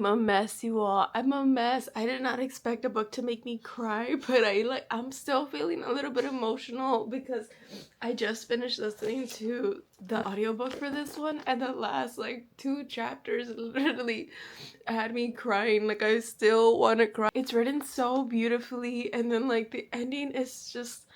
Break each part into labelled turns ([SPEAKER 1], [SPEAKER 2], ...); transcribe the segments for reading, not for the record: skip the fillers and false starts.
[SPEAKER 1] I'm a mess, you all. I'm a mess. I did not expect a book to make me cry, but I'm still feeling a little bit emotional because I just finished listening to the audiobook for this one, and the last like 2 chapters literally had me crying. Like, I still want to cry. It's written so beautifully, and then like the ending is just,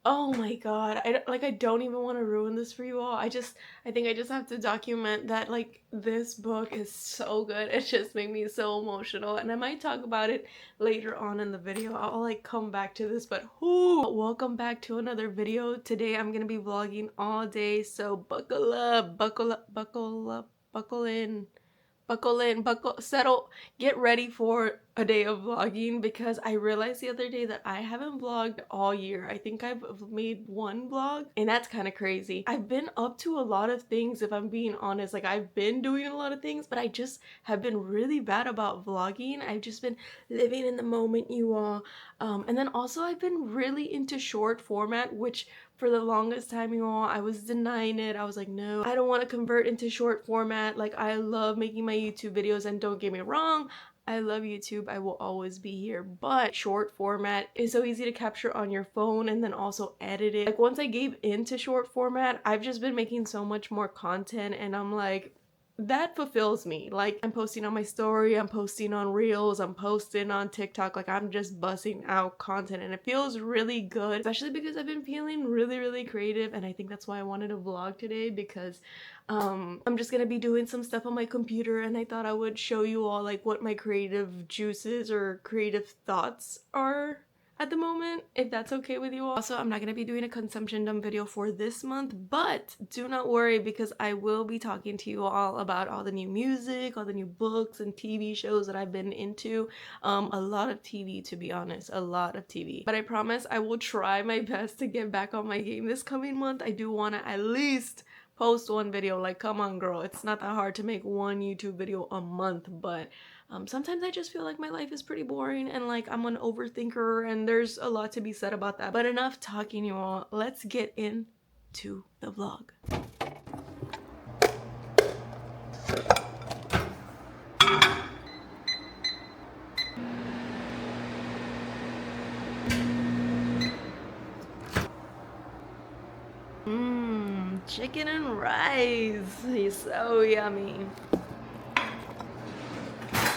[SPEAKER 1] oh my god. I don't even want to ruin this for you all. I think I just have to document that like this book is so good. It just made me so emotional, and I might talk about it later on in the video. I'll like come back to this, but welcome back to another video. Today I'm gonna be vlogging all day, so buckle up, buckle up, buckle up, buckle in, settle, get ready for a day of vlogging, because I realized the other day that I haven't vlogged all year. I think I've made one vlog, and that's kind of crazy. I've been up to a lot of things, if I'm being honest. Like, I've been doing a lot of things, but I just have been really bad about vlogging. I've just been living in the moment, you all. And then also I've been really into short format, which for the longest time, you all, I was denying it. I was like, no, I don't want to convert into short format. Like, I love making my YouTube videos, and don't get me wrong, I love YouTube. I will always be here, but short format is so easy to capture on your phone and then also edit it. Like, once I gave into short format, I've just been making so much more content, and I'm like, that fulfills me. Like, I'm posting on my story, I'm posting on reels, I'm posting on TikTok. Like, I'm just buzzing out content, and it feels really good, especially because I've been feeling really creative. And I think that's why I wanted to vlog today, because I'm just gonna be doing some stuff on my computer, and I thought I would show you all like what my creative juices or creative thoughts are at the moment, if that's okay with you all. Also, I'm not going to be doing a consumption dump video for this month, but do not worry, because I will be talking to you all about all the new music, all the new books and TV shows that I've been into. A lot of TV, to be honest, a lot of TV. But I promise I will try my best to get back on my game this coming month. I do want to at least post one video. Like, come on, girl, it's not that hard to make one YouTube video a month. But sometimes I just feel like my life is pretty boring, and like I'm an overthinker, and there's a lot to be said about that. But enough talking, you all. Let's get into the vlog. Chicken and rice. He's so yummy.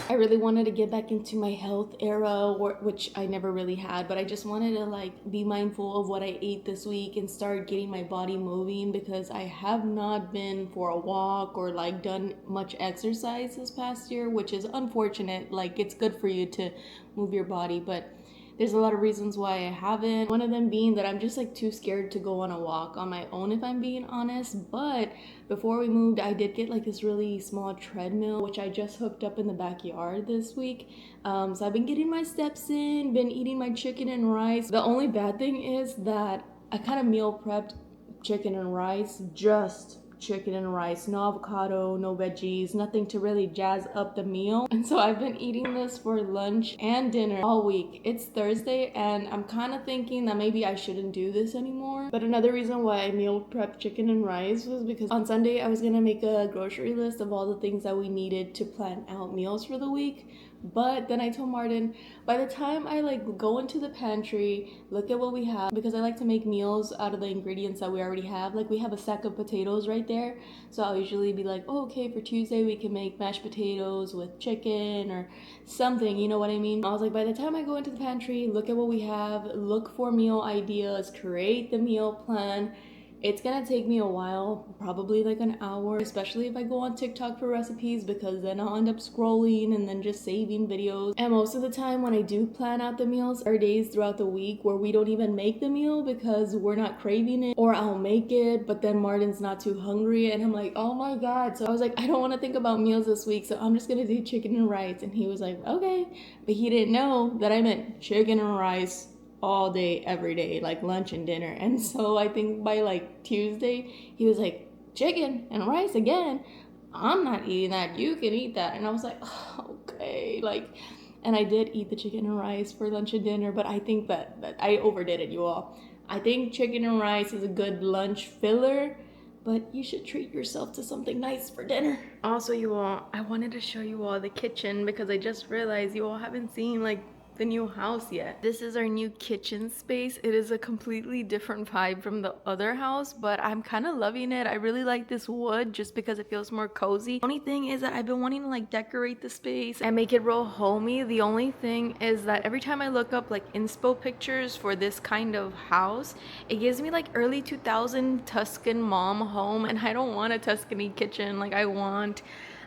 [SPEAKER 1] I really wanted to get back into my health era, which I never really had, but I just wanted to like be mindful of what I ate this week and start getting my body moving, because I have not been for a walk or like done much exercise this past year, which is unfortunate. Like, it's good for you to move your body, but there's a lot of reasons why I haven't. One of them being that I'm just like too scared to go on a walk on my own, if I'm being honest. But before we moved, I did get like this really small treadmill, which I just hooked up in the backyard this week. So I've been getting my steps in, been eating my chicken and rice. The only bad thing is that I kind of meal prepped chicken and rice, just chicken and rice, no avocado, no veggies, nothing to really jazz up the meal. And so I've been eating this for lunch and dinner all week. It's Thursday, and I'm kind of thinking that maybe I shouldn't do this anymore. But another reason why I meal prepped chicken and rice was because on Sunday I was gonna make a grocery list of all the things that we needed to plan out meals for the week. But then I told Martin, by the time I like go into the pantry, look at what we have, because I like to make meals out of the ingredients that we already have. Like, we have a sack of potatoes right there, so I'll usually be like, oh, okay, for Tuesday we can make mashed potatoes with chicken or something, you know what I mean? I was like, by the time I go into the pantry, look at what we have, look for meal ideas, create the meal plan. It's gonna take me a while, probably like an hour, especially if I go on TikTok for recipes, because then I'll end up scrolling and then just saving videos. And most of the time when I do plan out the meals, there are days throughout the week where we don't even make the meal because we're not craving it, or I'll make it, but then Martin's not too hungry, and I'm like, oh my god. So I was like, I don't want to think about meals this week, so I'm just gonna do chicken and rice. And he was like, okay, but he didn't know that I meant chicken and rice all day, every day, like lunch and dinner. And so I think by like Tuesday, he was like, chicken and rice again? I'm not eating that. You can eat that. And I was like, oh, okay. Like, and I did eat the chicken and rice for lunch and dinner, but I think that I overdid it, you all. I think chicken and rice is a good lunch filler, but you should treat yourself to something nice for dinner. Also, you all, I wanted to show you all the kitchen because I just realized you all haven't seen like the new house yet. This is our new kitchen space. It is a completely different vibe from the other house, but I'm kind of loving it. I really like this wood just because it feels more cozy. The only thing is that I've been wanting to like decorate the space and make it real homey. The only thing is that every time I look up like inspo pictures for this kind of house, it gives me like early 2000 Tuscan mom home, and I don't want a Tuscany kitchen. Like I want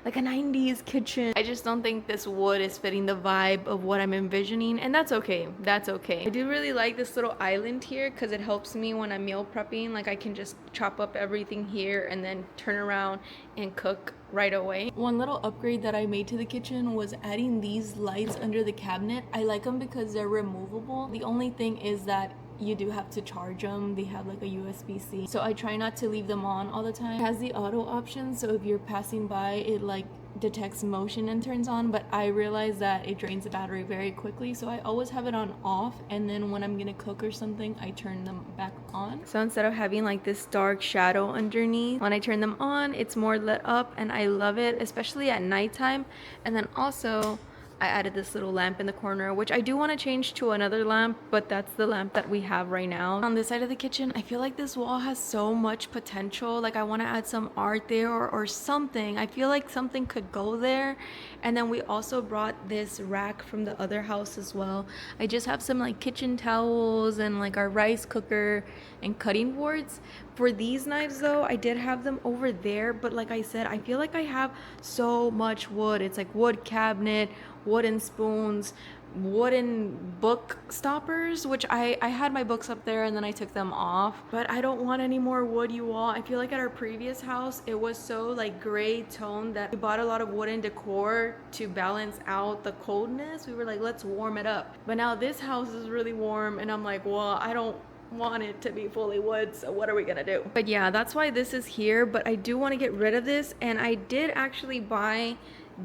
[SPEAKER 1] like a 90s kitchen. I just don't think this wood is fitting the vibe of what I'm envisioning, and that's okay. That's okay. I do really like this little island here because it helps me when I'm meal prepping. Like I can just chop up everything here and then turn around and cook right away. One little upgrade that I made to the kitchen was adding these lights under the cabinet. I like them because they're removable. The only thing is that you do have to charge them. They have like a USB-C, so I try not to leave them on all the time. It has the auto option, so if you're passing by, it like detects motion and turns on, but I realize that it drains the battery very quickly, so I always have it on off, and then when I'm gonna cook or something, I turn them back on. So instead of having like this dark shadow underneath, when I turn them on, it's more lit up, and I love it, especially at nighttime. And then also I added this little lamp in the corner, which I do want to change to another lamp, but that's the lamp that we have right now. On this side of the kitchen, I feel like this wall has so much potential. Like I want to add some art there or something. I feel like something could go there. And then we also brought this rack from the other house as well. I just have some like kitchen towels and like our rice cooker and cutting boards. For these knives though, I did have them over there, but like I said, I feel like I have so much wood. It's like wood cabinet, wooden spoons, wooden book stoppers, which I had my books up there and then I took them off, but I don't want any more wood, you all. I feel like at our previous house it was so like gray tone that we bought a lot of wooden decor to balance out the coldness. We were like, let's warm it up, but now this house is really warm and I'm like, well, I don't want it to be fully wood, so what are we gonna do? But yeah, that's why this is here, but I do want to get rid of this, and I did actually buy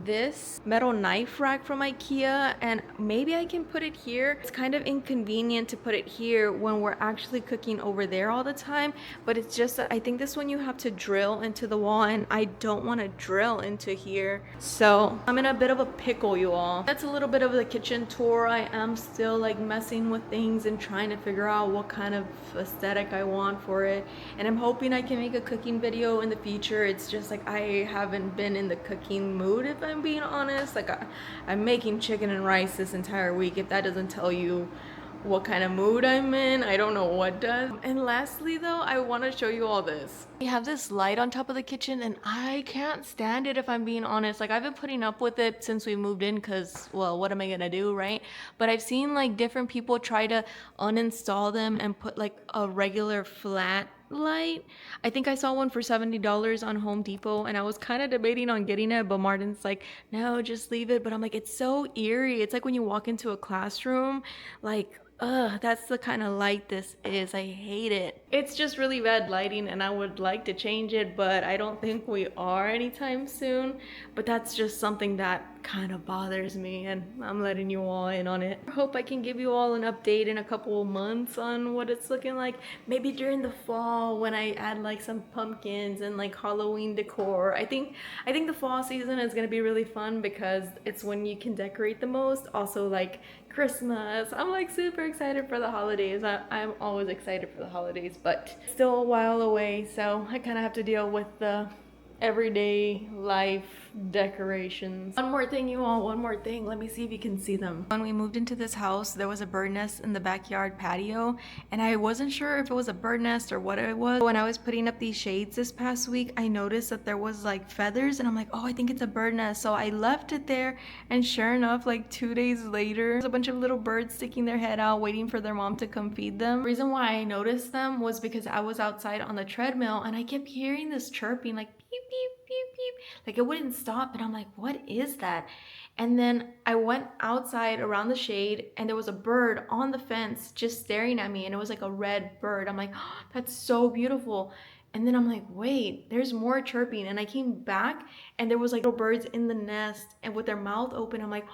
[SPEAKER 1] this metal knife rack from IKEA, and maybe I can put it here. It's kind of inconvenient to put it here when we're actually cooking over there all the time, but it's just that I think this one you have to drill into the wall, and I don't want to drill into here, so I'm in a bit of a pickle, you all. That's a little bit of the kitchen tour. I am still like messing with things and trying to figure out what kind of aesthetic I want for it, and I'm hoping I can make a cooking video in the future. It's just like I haven't been in the cooking mood, if I'm being honest. Like I'm making chicken and rice this entire week. If that doesn't tell you what kind of mood I'm in, I don't know what does. And lastly though, I want to show you all this. We have this light on top of the kitchen and I can't stand it, if I'm being honest. Like I've been putting up with it since we moved in because, well, what am I gonna do, right? But I've seen like different people try to uninstall them and put like a regular flat light. I think I saw one for $70 on Home Depot, and I was kind of debating on getting it, but Martin's like, no, just leave it. But I'm like, it's so eerie. It's like when you walk into a classroom, like, that's the kind of light this is. I hate it. It's just really bad lighting, and I would like to change it, but I don't think we are anytime soon. But that's just something that kind of bothers me, and I'm letting you all in on it. I hope I can give you all an update in a couple of months on what it's looking like. Maybe during the fall when I add like some pumpkins and like Halloween decor. I think the fall season is gonna be really fun because it's when you can decorate the most. Also like Christmas. I'm like super excited for the holidays. I'm always excited for the holidays, but still a while away, so I kind of have to deal with the everyday life decorations. One more thing, you all, one more thing. Let me see if you can see them. When we moved into this house, there was a bird nest in the backyard patio, and I wasn't sure if it was a bird nest or what it was. When I was putting up these shades this past week, I noticed that there was like feathers, and I'm like, oh, I think it's a bird nest. So I left it there, and sure enough, like 2 days later, there's a bunch of little birds sticking their head out, waiting for their mom to come feed them. The reason why I noticed them was because I was outside on the treadmill, and I kept hearing this chirping, like beep, beep, beep, beep. Like it wouldn't stop, and I'm like, what is that? And then I went outside around the shade, and there was a bird on the fence just staring at me, and it was like a red bird. I'm like, oh, that's so beautiful. And then I'm like, wait, there's more chirping. And I came back and there was like little birds in the nest and with their mouth open. I'm like,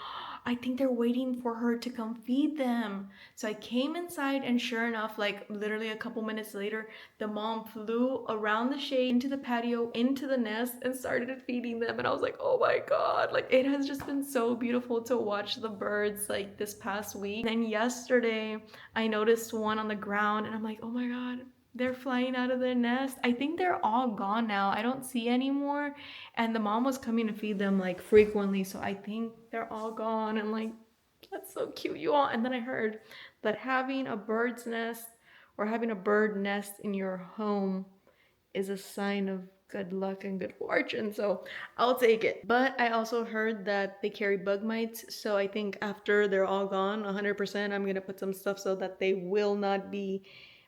[SPEAKER 1] I think they're waiting for her to come feed them. So I came inside and sure enough, like literally a couple minutes later, the mom flew around the shade into the patio, into the nest and started feeding them. And I was like, oh my God, like it has just been so beautiful to watch the birds like this past week. And then yesterday I noticed one on the ground and I'm like, oh my God, they're flying out of their nest. I think they're all gone now. I don't see any more. And the mom was coming to feed them like frequently. So I think they're all gone. And like, that's so cute, you all. And then I heard that having a bird's nest or having a bird nest in your home is a sign of good luck and good fortune. So I'll take it. But I also heard that they carry bug mites. So I think after they're all gone, 100%, I'm going to put some stuff so that they will not be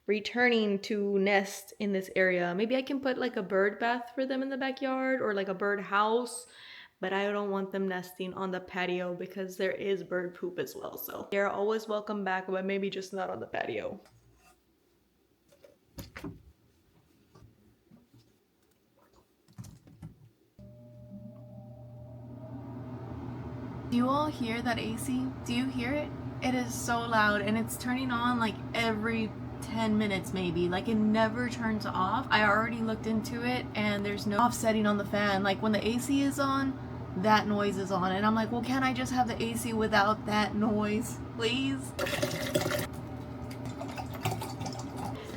[SPEAKER 1] returning to nest in this area. Maybe I can put like a bird bath for them in the backyard or like a bird house, but I don't want them nesting on the patio because there is bird poop as well. So they're always welcome back, but maybe just not on the patio. Do you all hear that AC? Do you hear it? It is so loud and it's turning on like every 10 minutes maybe. Like it never turns off. I already looked into it and there's no offsetting on the fan. Like when the AC is on, that noise is on. And I'm like, well, can't I just have the AC without that noise, please?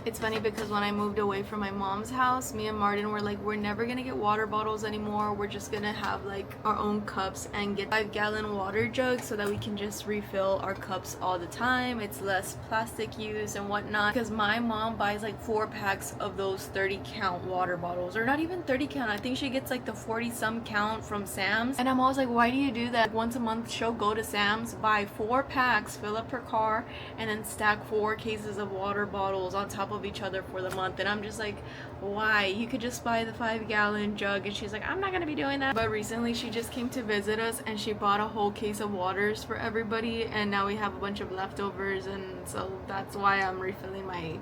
[SPEAKER 1] It's funny because when I moved away from my mom's house, me and Martin were like, we're never gonna get water bottles anymore. We're just gonna have like our own cups and get 5-gallon water jugs so that we can just refill our cups all the time. It's less plastic use and whatnot. Because my mom buys like 4 packs of those 30-count water bottles, or not even 30 count. I think she gets like the 40-some count from Sam's. And I'm always like, why do you do that? Once a month, she'll go to Sam's, buy 4 packs, fill up her car, and then stack 4 cases of water bottles on top of each other for the month. And I'm just like, why? You could just buy the 5-gallon jug. And she's like, I'm not gonna be doing that. But recently she just came to visit us and she bought a whole case of waters for everybody, and now we have a bunch of leftovers, and so that's why I'm refilling my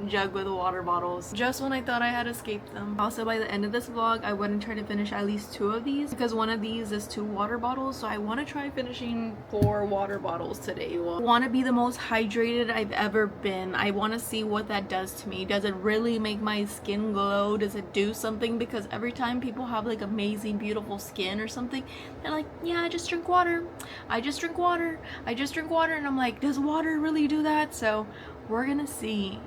[SPEAKER 1] jug with water bottles just when I thought I had escaped them. Also, by the end of this vlog, I want to try to finish at least 2 of these because one of these is 2 water bottles, so I want to try finishing 4 water bottles today. I want to be the most hydrated I've ever been. I want to see what that does to me. Does it really make my skin glow? Does it do something? Because every time people have like amazing beautiful skin or something, they're like, yeah, I just drink water, I just drink water, I just drink water. And I'm like, does water really do that? So we're gonna see.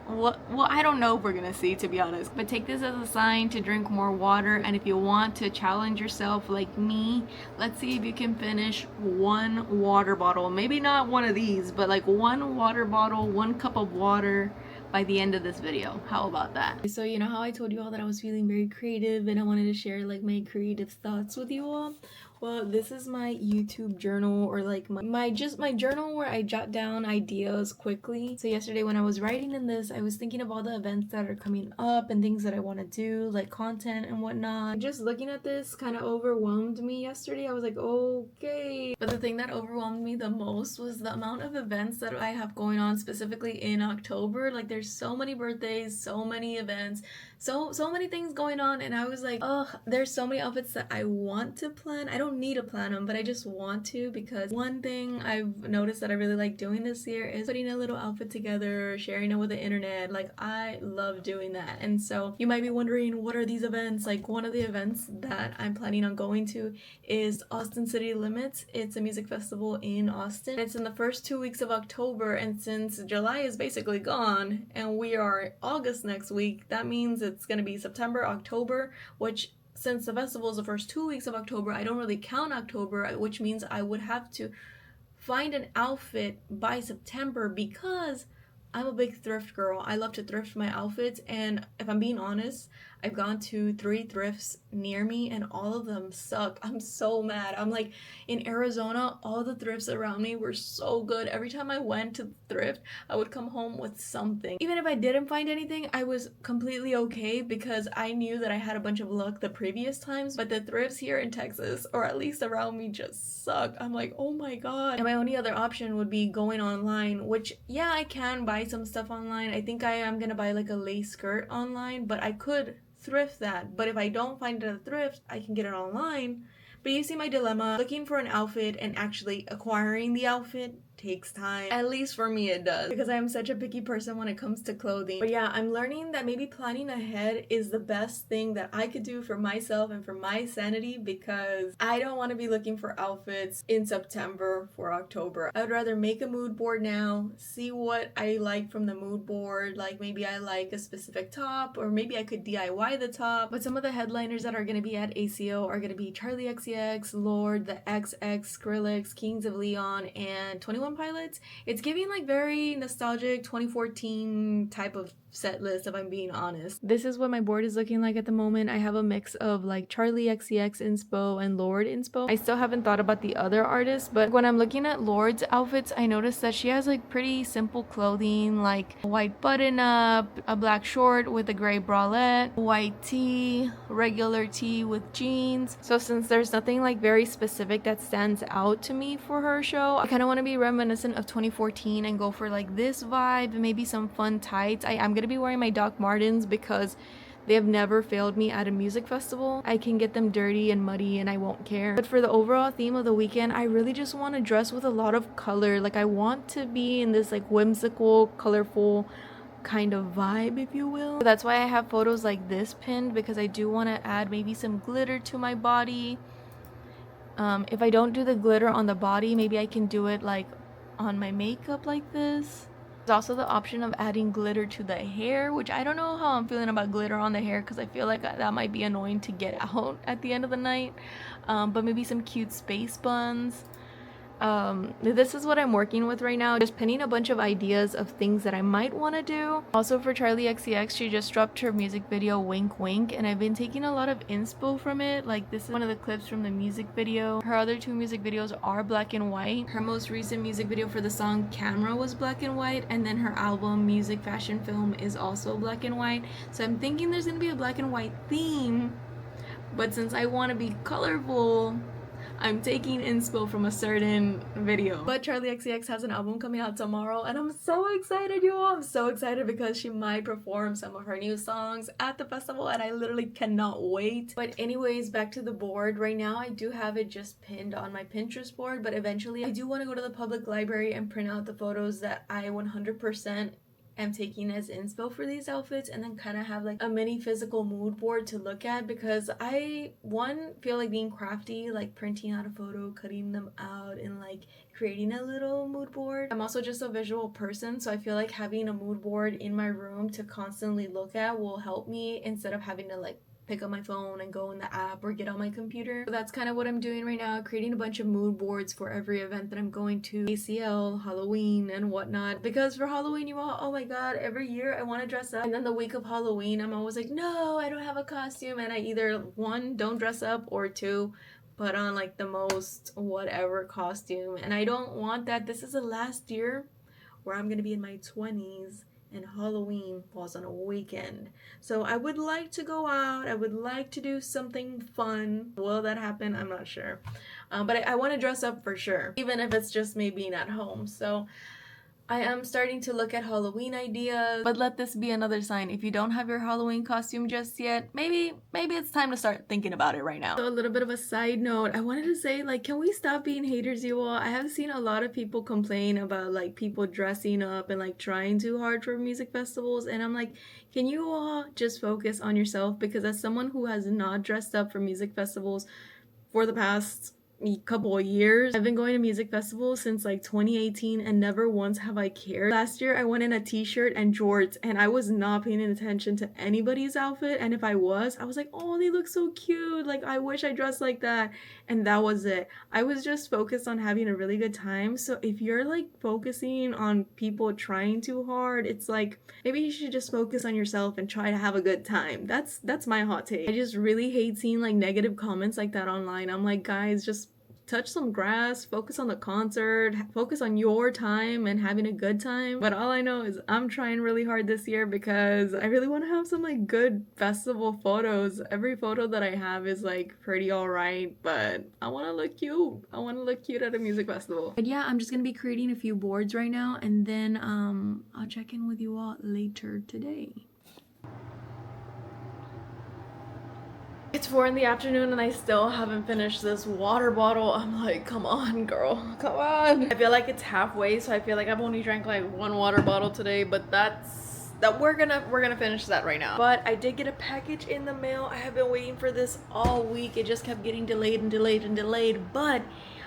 [SPEAKER 1] Well, I don't know if we're gonna see, to be honest, but take this as a sign to drink more water. And if you want to challenge yourself like me, let's see if you can finish 1 water bottle. Maybe not one of these, but like 1 water bottle, 1 cup of water by the end of this video. How about that? So you know how I told you all that I was feeling very creative and I wanted to share like my creative thoughts with you all? Well, this is my YouTube journal, or like my journal where I jot down ideas quickly. So yesterday when I was writing in this, I was thinking of all the events that are coming up and things that I want to do, like content and whatnot. Just looking at this kind of overwhelmed me yesterday. I was like, okay. But the thing that overwhelmed me the most was the amount of events that I have going on, specifically in October. Like there's so many birthdays, so many events, so many things going on, and I was like, ugh, there's so many outfits that I want to plan. I don't need to plan them, but I just want to, because one thing I've noticed that I really like doing this year is putting a little outfit together, sharing it with the internet. Like I love doing that. And so you might be wondering, what are these events? Like one of the events that I'm planning on going to is Austin City Limits. It's a music festival in Austin. It's in the first 2 weeks of October, and since July is basically gone and we are August next week, that means it's gonna be September, October, which since the festival is the first 2 weeks of October, I don't really count October, which means I would have to find an outfit by September, because I'm a big thrift girl. I love to thrift my outfits, and if I'm being honest, I've gone to 3 thrifts near me and all of them suck. I'm so mad. I'm like, in Arizona, all the thrifts around me were so good. Every time I went to the thrift, I would come home with something. Even if I didn't find anything, I was completely okay because I knew that I had a bunch of luck the previous times. But the thrifts here in Texas, or at least around me, just suck. I'm like, oh my god. And my only other option would be going online, which, yeah, I can buy some stuff online. I think I am gonna buy like a lace skirt online, but I could thrift that. But if I don't find it at a thrift, I can get it online. But you see my dilemma. Looking for an outfit and actually acquiring the outfit takes time. At least for me it does, because I am such a picky person when it comes to clothing. But yeah, I'm learning that maybe planning ahead is the best thing that I could do for myself and for my sanity, because I don't want to be looking for outfits in September for October. I would rather make a mood board now, see what I like from the mood board. Like maybe I like a specific top, or maybe I could DIY the top. But some of the headliners that are going to be at ACO are going to be Charlie XCX, Lord, the XX, Skrillex, Kings of Leon, and 21 Pilots. It's giving like very nostalgic 2014 type of set list, if I'm being honest. This is what my board is looking like at the moment. I have a mix of like Charlie XCX inspo and Lord inspo. I still haven't thought about the other artists, but when I'm looking at Lord's outfits, I noticed that she has like pretty simple clothing, like a white button up, a black short with a gray bralette, white tee, regular tee with jeans. So since there's nothing like very specific that stands out to me for her show, I kind of want to be reminiscent of 2014 and go for like this vibe, maybe some fun tights. I'm gonna be wearing my Doc Martens because they have never failed me at a music festival. I can get them dirty and muddy and I won't care. But for the overall theme of the weekend, I really just want to dress with a lot of color. Like I want to be in this like whimsical, colorful kind of vibe, if you will. So that's why I have photos like this pinned, because I do want to add maybe some glitter to my body. If I don't do the glitter on the body, maybe I can do it like on my makeup like this. There's also the option of adding glitter to the hair, which I don't know how I'm feeling about glitter on the hair, because I feel like that might be annoying to get out at the end of the night. But maybe some cute space buns. This is what I'm working with right now, just pinning a bunch of ideas of things that I might want to do. Also for Charlie XCX, she just dropped her music video Wink Wink, and I've been taking a lot of inspo from it. Like this is one of the clips from the music video. Her other 2 music videos are black and white. Her most recent music video for the song Camera was black and white, and then her album Music Fashion Film is also black and white. So I'm thinking there's gonna be a black and white theme, but since I want to be colorful, I'm taking inspo from a certain video. But Charlie XCX has an album coming out tomorrow, and I'm so excited, you all. I'm so excited because she might perform some of her new songs at the festival, and I literally cannot wait. But anyways, back to the board. Right now, I do have it just pinned on my Pinterest board, but eventually I do want to go to the public library and print out the photos that I 100% am taking as inspo for these outfits, and then kind of have like a mini physical mood board to look at, because I feel like being crafty, like printing out a photo, cutting them out, and like creating a little mood board. I'm also just a visual person, so I feel like having a mood board in my room to constantly look at will help me, instead of having to like pick up my phone and go in the app or get on my computer. So that's kind of what I'm doing right now, creating a bunch of mood boards for every event that I'm going to, ACL, Halloween, and whatnot. Because for Halloween, you all, oh my god, every year I want to dress up, and then the week of Halloween, I'm always like, no, I don't have a costume, and I either 1, don't dress up, or 2, put on like the most whatever costume, and I don't want that. This is the last year where I'm gonna be in my 20s and Halloween falls on a weekend. So I would like to go out. I would like to do something fun. Will that happen? I'm not sure. But I want to dress up for sure, even if it's just me being at home. So I am starting to look at Halloween ideas, but let this be another sign. If you don't have your Halloween costume just yet, maybe it's time to start thinking about it right now. So a little bit of a side note, I wanted to say, like, can we stop being haters, you all? I have seen a lot of people complain about like people dressing up and like trying too hard for music festivals, and I'm like, can you all just focus on yourself? Because as someone who has not dressed up for music festivals for the past couple of years. I've been going to music festivals since like 2018 and never once have I cared. Last year I went in a t-shirt and jorts and I was not paying attention to anybody's outfit, and if I was like, oh, they look so cute, like I wish I dressed like that, and that was it. I was just focused on having a really good time. So if you're like focusing on people trying too hard, it's like maybe you should just focus on yourself and try to have a good time. That's my hot take. I just really hate seeing like negative comments like that online. I'm like, guys, just touch some grass, focus on the concert, focus on your time and having a good time. But all I know is I'm trying really hard this year because I really want to have some like good festival photos. Every photo that I have is like pretty alright, but I want to look cute. I want to look cute at a music festival. But yeah, I'm just gonna be creating a few boards right now, and then I'll check in with you all later today. It's 4 in the afternoon and I still haven't finished this water bottle. I'm like, come on, girl, come on. I feel like it's halfway, so I feel like I've only drank like 1 water bottle today, but we're gonna finish that right now. But I did get a package in the mail. I have been waiting for this all week. It just kept getting delayed and delayed and delayed, but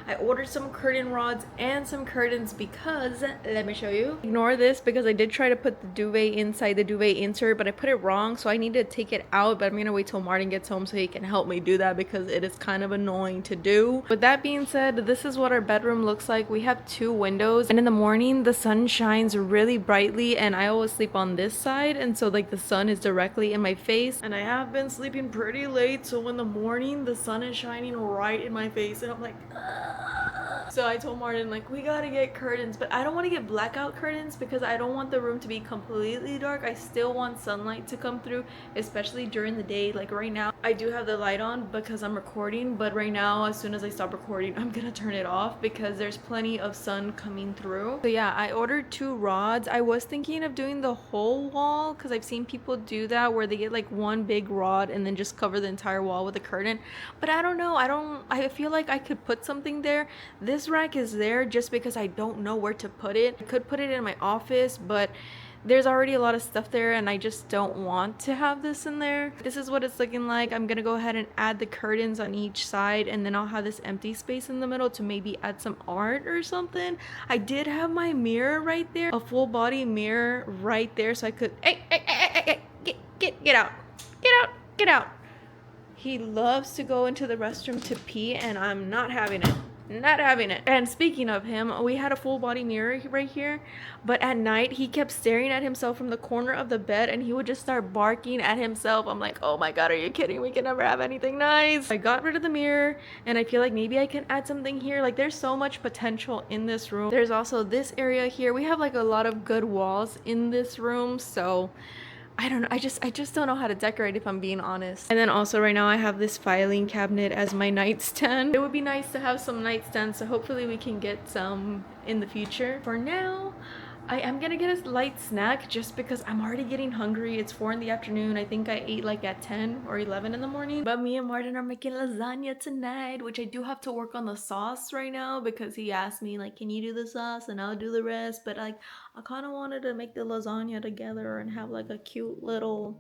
[SPEAKER 1] I ordered some curtain rods and some curtains because, let me show you. Ignore this because I did try to put the duvet inside the duvet insert, but I put it wrong, so I need to take it out. But I'm gonna wait till Martin gets home so he can help me do that because it is kind of annoying to do. With that being said, this is what our bedroom looks like. We have 2 windows, and in the morning the sun shines really brightly, and I always sleep on this side, and so like the sun is directly in my face, and I have been sleeping pretty late, so in the morning the sun is shining right in my face and I'm like, ugh. So I told Martin, like, we gotta get curtains, but I don't want to get blackout curtains because I don't want the room to be completely dark. I still want sunlight to come through, especially during the day. Like right now I do have the light on because I'm recording, but right now as soon as I stop recording I'm gonna turn it off because there's plenty of sun coming through. So yeah, I ordered 2 rods. I was thinking of doing the whole wall because I've seen people do that where they get like 1 big rod and then just cover the entire wall with a curtain, but I don't know. I feel like I could put something there. This rack is there just because I don't know where to put it. I could put it in my office, but there's already a lot of stuff there and I just don't want to have this in there. This is what it's looking like. I'm gonna go ahead and add the curtains on each side, and then I'll have this empty space in the middle to maybe add some art or something. I did have my mirror right there, a full body mirror right there, so I could get out. He loves to go into the restroom to pee and I'm not having it. And speaking of him, we had a full body mirror right here, but at night he kept staring at himself from the corner of the bed and he would just start barking at himself. I'm like, oh my god, are you kidding? We can never have anything nice. I got rid of the mirror and I feel like maybe I can add something here. Like there's so much potential in this room. There's also this area here. We have like a lot of good walls in this room, so I don't know. I just don't know how to decorate, if I'm being honest. And then also right now I have this filing cabinet as my nightstand. It would be nice to have some nightstands, so hopefully we can get some in the future. For now, I am gonna get a light snack just because I'm already getting hungry. It's 4 in the afternoon. I think I ate like at 10 or 11 in the morning. But me and Martin are making lasagna tonight, which I do have to work on the sauce right now because he asked me like, can you do the sauce and I'll do the rest. But like, I kind of wanted to make the lasagna together and have like a cute little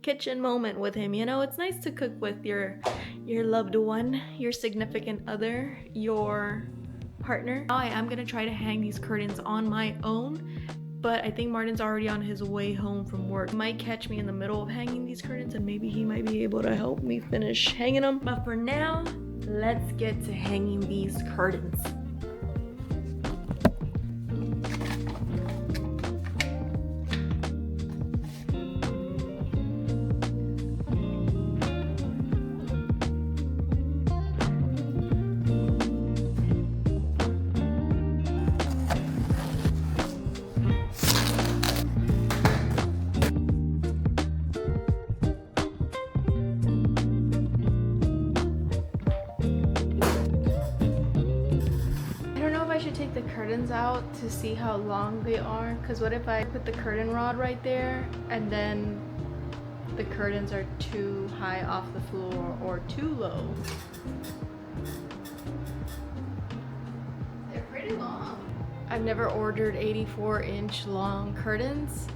[SPEAKER 1] kitchen moment with him. You know, it's nice to cook with your loved one, your significant other, your partner. Now I am gonna try to hang these curtains on my own, but I think Martin's already on his way home from work. He might catch me in the middle of hanging these curtains and maybe he might be able to help me finish hanging them. But for now, let's get to hanging these curtains. I should take the curtains out to see how long they are, because what if I put the curtain rod right there and then the curtains are too high off the floor or too low? They're pretty long. I've never ordered 84-inch long curtains.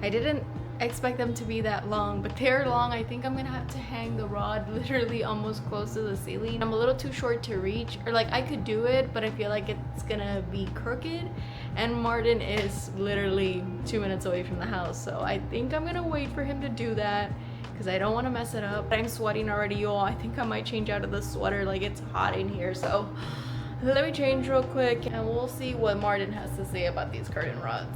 [SPEAKER 1] I didn't expect them to be that long, but they're long. I think I'm gonna have to hang the rod literally almost close to the ceiling. I'm a little too short to reach, or like I could do it, but I feel like it's gonna be crooked, and Martin is literally 2 minutes away from the house, so I think I'm gonna wait for him to do that because I don't want to mess it up. I'm sweating already, y'all. I think I might change out of the sweater. Like, it's hot in here, so let me change real quick and we'll see what Martin has to say about these curtain rods.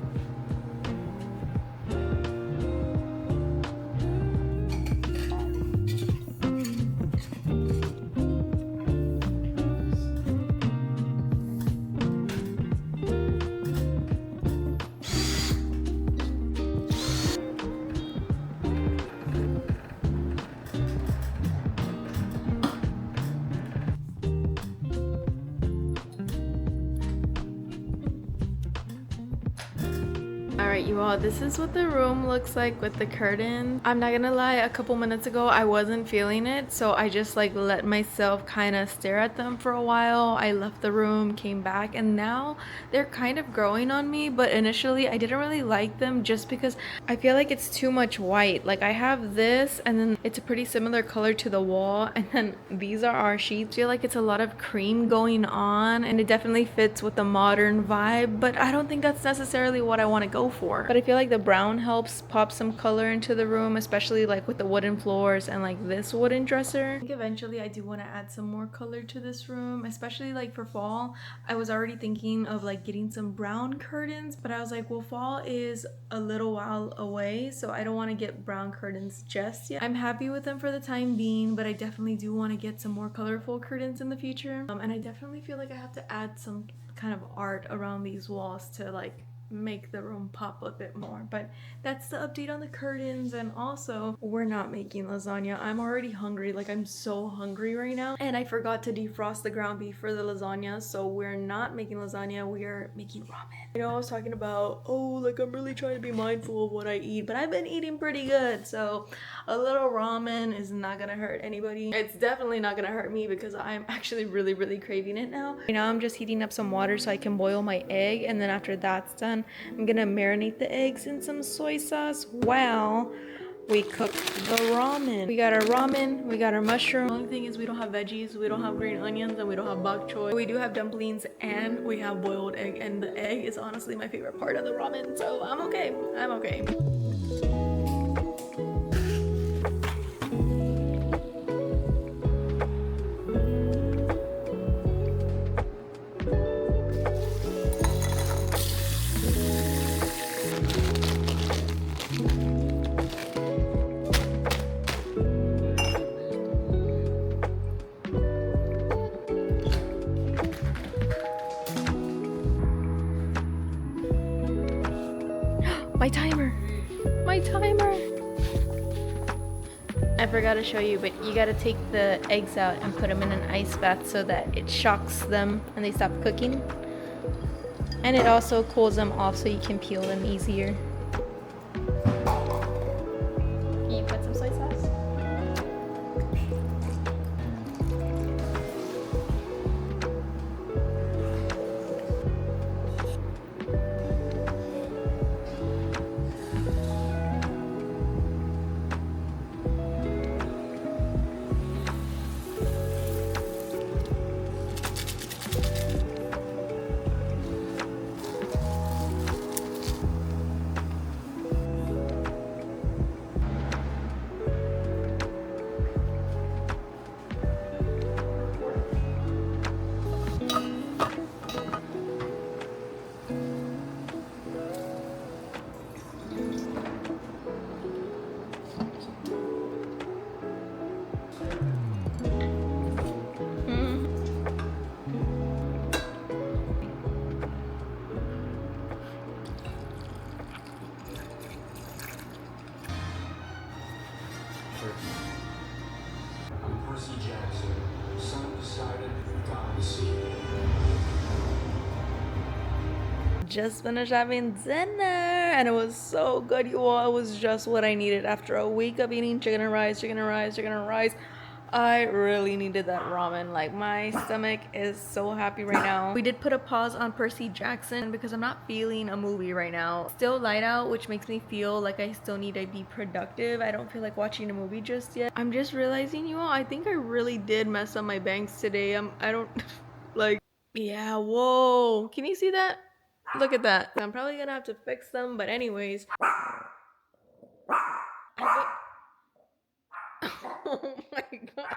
[SPEAKER 1] Alright, you all, this is what the room looks like with the curtains. I'm not gonna lie, a couple minutes ago I wasn't feeling it, so I just like let myself kind of stare at them for a while. I left the room, came back, and now they're kind of growing on me, but initially I didn't really like them just because I feel like it's too much white. Like, I have this and then it's a pretty similar color to the wall, and then these are our sheets. I feel like it's a lot of cream going on, and it definitely fits with the modern vibe, but I don't think that's necessarily what I want to go for. But I feel like the brown helps pop some color into the room, especially like with the wooden floors and like this wooden dresser. I think eventually I do want to add some more color to this room, especially like for fall. I was already thinking of like getting some brown curtains, but I was like, well, fall is a little while away, so I don't want to get brown curtains just yet. I'm happy with them for the time being, but I definitely do want to get some more colorful curtains in the future. And I definitely feel like I have to add some kind of art around these walls to like make the room pop a bit more. But that's the update on the curtains. And also, we're not making lasagna. I'm already hungry. Like, I'm so hungry right now, and I forgot to defrost the ground beef for the lasagna, so we're not making lasagna, we are making ramen. You know, I was talking about, oh, like, I'm really trying to be mindful of what I eat, but I've been eating pretty good, so a little ramen is not gonna hurt anybody. It's definitely not gonna hurt me because I'm actually really craving it now. You know, I'm just heating up some water so I can boil my egg, and then after that's done, I'm gonna marinate the eggs in some soy sauce while we cook the ramen. We got our ramen, we got our mushroom. The only thing is we don't have veggies, we don't have green onions, and we don't have bok choy. We do have dumplings and we have boiled egg, and the egg is honestly my favorite part of the ramen, so I'm okay. I'm okay. My timer. I forgot to show you, but you gotta take the eggs out and put them in an ice bath so that it shocks them and they stop cooking. And it also cools them off so you can peel them easier. Can you put some soy sauce? Just finished having dinner and it was so good, you all. It was just what I needed after a week of eating chicken and rice. I really needed that ramen. Like, my stomach is so happy right now. We did put a pause on Percy Jackson because I'm not feeling a movie right now. Still light out, which makes me feel like I still need to be productive. I don't feel like watching a movie just yet. I'm just realizing, you all, I think I really did mess up my bangs today. I don't like, yeah, whoa. Can you see that? Look at that. I'm probably gonna have to fix them, but anyways. Oh my god.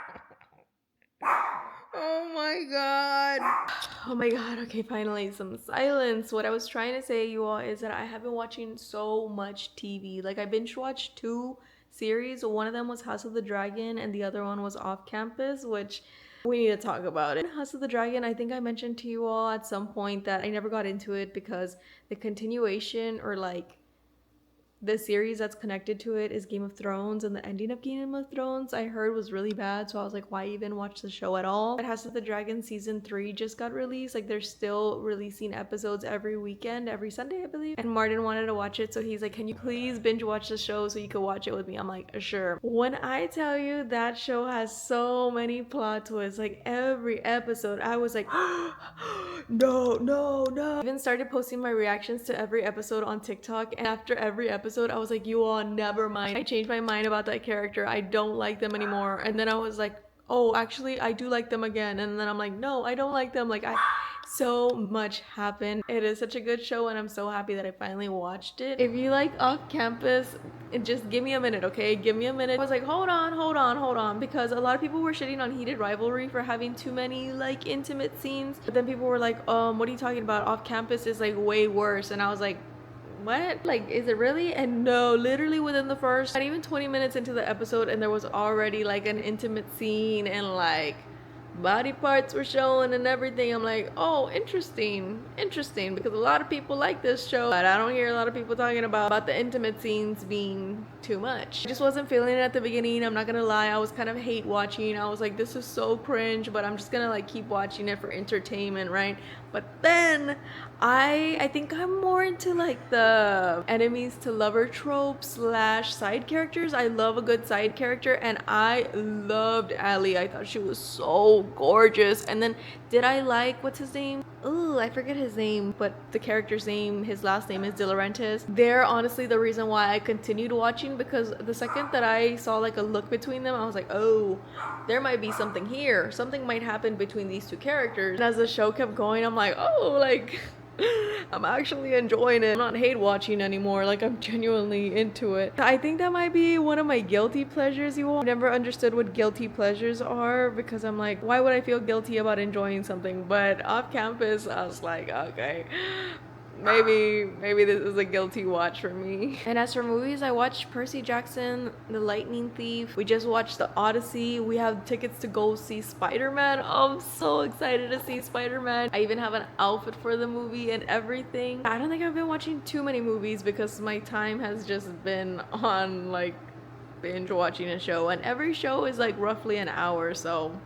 [SPEAKER 1] Oh my god. Oh my god. Okay, finally some silence. What I was trying to say, you all, is that I have been watching so much TV. Like, I binge watched 2 series. One of them was House of the Dragon and the other one was Off Campus, which we need to talk about it. House of the Dragon, I think I mentioned to you all at some point that I never got into it because the continuation, or like the series that's connected to it, is Game of Thrones, and the ending of Game of Thrones I heard was really bad, so I was like, why even watch the show at all? But House of the Dragon season 3 just got released. Like, they're still releasing episodes every weekend, every Sunday I believe, and Martin wanted to watch it, so he's like, can you please binge watch the show so you could watch it with me? I'm like, sure. When I tell you that show has so many plot twists, like every episode I was like no, no, no. I even started posting my reactions to every episode on TikTok, and after every episode I was like, you all, never mind, I changed my mind about that character, I don't like them anymore. And then I was like, oh, actually I do like them again, and then I'm like, no, I don't like them. Like, so much happened. It is such a good show, and I'm so happy that I finally watched it. If you like Off Campus, just give me a minute, okay? Give me a minute. I was like, hold on, because a lot of people were shitting on Heated Rivalry for having too many like intimate scenes, but then people were like, what are you talking about? Off Campus is like way worse. And I was like, what? Like, is it really? And no, literally within the first, not even 20 minutes into the episode, and there was already like an intimate scene, and like body parts were showing and everything. I'm like, oh, interesting, because a lot of people like this show, but I don't hear a lot of people talking about the intimate scenes being too much. I just wasn't feeling it at the beginning, I'm not gonna lie. I was kind of hate watching. I was like, this is so cringe, but I'm just gonna like keep watching it for entertainment, right? But then I think I'm more into like the enemies to lover trope slash side characters. I love a good side character, and I loved Allie. I thought she was so gorgeous. And then did I like, what's his name? Oh, I forget his name, but the character's name, his last name is De Laurentiis. They're honestly the reason why I continued watching, because the second that I saw like a look between them, I was like, oh, there might be something here. Something might happen between these two characters. And as the show kept going, I'm like, oh, like I'm actually enjoying it. I'm not hate watching anymore. Like, I'm genuinely into it. I think that might be one of my guilty pleasures, you all. I've never understood what guilty pleasures are, because I'm like, why would I feel guilty about enjoying something? But Off Campus, I was like, okay, maybe this is a guilty watch for me. And as for movies, I watched Percy Jackson, The Lightning Thief. We just watched The Odyssey. We have tickets to go see Spider-Man. I'm so excited to see Spider-Man. I even have an outfit for the movie and everything. I don't think I've been watching too many movies because my time has just been on like binge watching a show, and every show is like roughly an hour, so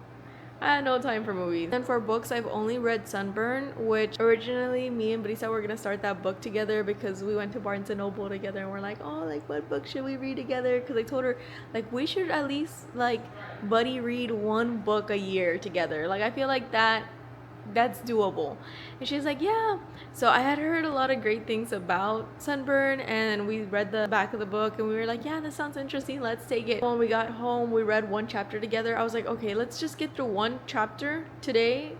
[SPEAKER 1] I had no time for movies. And for books, I've only read Sunburn, which originally me and Brisa were gonna start that book together because we went to Barnes and Noble together, and we're like, oh, like what book should we read together? Because I told her like we should at least like buddy read one book a year together. Like, I feel like that's doable. And she's like, yeah. So I had heard a lot of great things about Sunburn, and we read the back of the book and we were like, yeah, this sounds interesting, let's take it. When we got home, we read one chapter together. I was like, okay, let's just get through one chapter today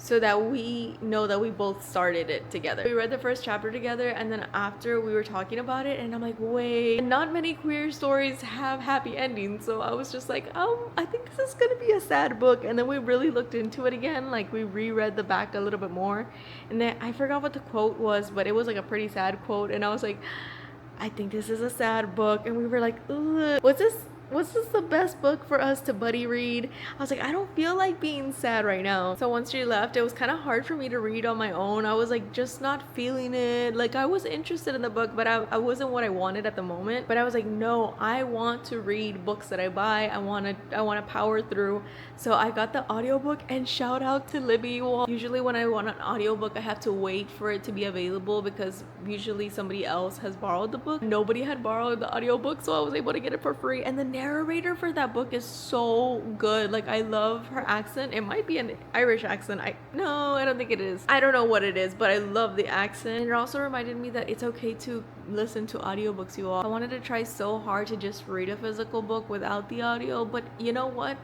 [SPEAKER 1] so that we know that we both started it together. We read the first chapter together, and then after we were talking about it, and I'm like, wait, not many queer stories have happy endings. So I was just like, I think this is gonna be a sad book. And then we really looked into it again, like we reread the back a little bit more, and then I forgot what the quote was, but it was like a pretty sad quote, and I was like, I think this is a sad book. And we were like, ugh, was this the best book for us to buddy read? I was like, I don't feel like being sad right now. So once she left, it was kind of hard for me to read on my own. I was like just not feeling it. Like, I was interested in the book, but I wasn't what I wanted at the moment. But I was like, no, I want to read books that I buy. I want to power through. So I got the audiobook, and shout out to Libby. Well, usually when I want an audiobook, I have to wait for it to be available because usually somebody else has borrowed the book. Nobody had borrowed the audiobook, so I was able to get it for free. And then narrator for that book is so good. Like, I love her accent. It might be an Irish accent. No, I don't think it is. I don't know what it is, but I love the accent. And it also reminded me that it's okay to listen to audiobooks, you all. I wanted to try so hard to just read a physical book without the audio, but you know what?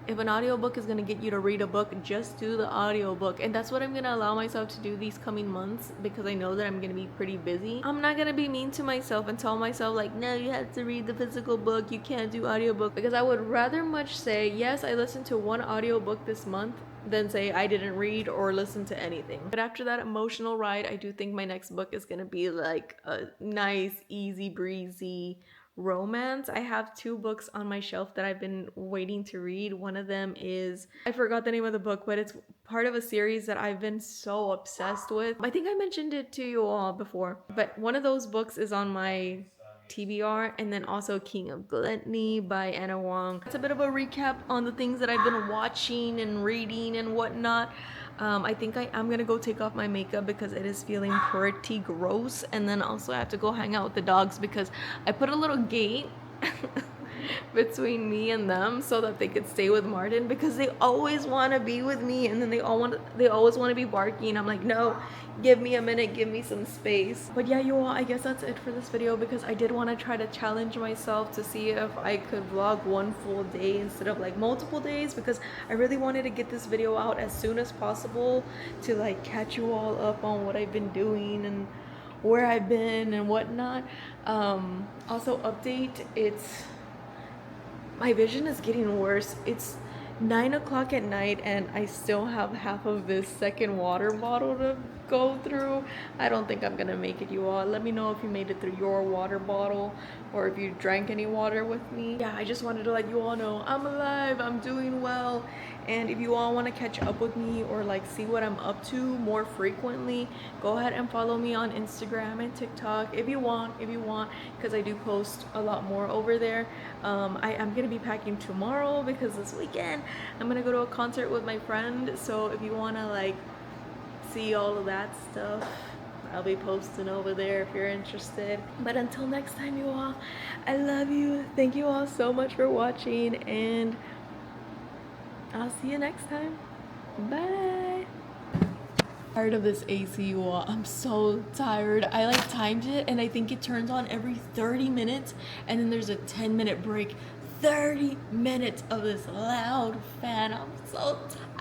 [SPEAKER 1] If an audiobook is gonna get you to read a book, just do the audiobook. And that's what I'm gonna allow myself to do these coming months, because I know that I'm gonna be pretty busy. I'm not gonna be mean to myself and tell myself like, no, you have to read the physical book, you can't do audiobook, because I would rather much say, yes, I listened to one audiobook this month, than say I didn't read or listen to anything. But after that emotional ride, I do think my next book is gonna be like a nice, easy breezy romance. I have 2 books on my shelf that I've been waiting to read. One of them is, I forgot the name of the book, but it's part of a series that I've been so obsessed with. I think I mentioned it to you all before, but one of those books is on my TBR, and then also King of Gluttony by Anna Wong. It's a bit of a recap on the things that I've been watching and reading and whatnot. I think I'm gonna go take off my makeup because it is feeling pretty gross, and then also I have to go hang out with the dogs because I put a little gate between me and them so that they could stay with Martin, because they always want to be with me, and then they always want to be barking. I'm like, no, give me a minute, give me some space. But yeah, you all, I guess that's it for this video, because I did want to try to challenge myself to see if I could vlog one full day instead of like multiple days, because I really wanted to get this video out as soon as possible to like catch you all up on what I've been doing and where I've been and whatnot. Also update, my vision is getting worse. It's 9 o'clock at night and I still have half of this second water bottle to go through. I don't think I'm gonna make it, you all. Let me know if you made it through your water bottle or if you drank any water with me. Yeah, I just wanted to let you all know I'm alive, I'm doing well. And if you all want to catch up with me or like see what I'm up to more frequently, go ahead and follow me on Instagram and TikTok if you want, because I do post a lot more over there. I'm gonna be packing tomorrow because this weekend I'm gonna go to a concert with my friend, so if you want to like see all of that stuff, I'll be posting over there if you're interested. But until next time, you all, I love you. Thank you all so much for watching, and I'll see you next time. Bye. Tired of this AC, you all. I'm so tired. I like timed it and I think it turns on every 30 minutes and then there's a 10-minute break. 30 minutes of this loud fan. I'm so tired.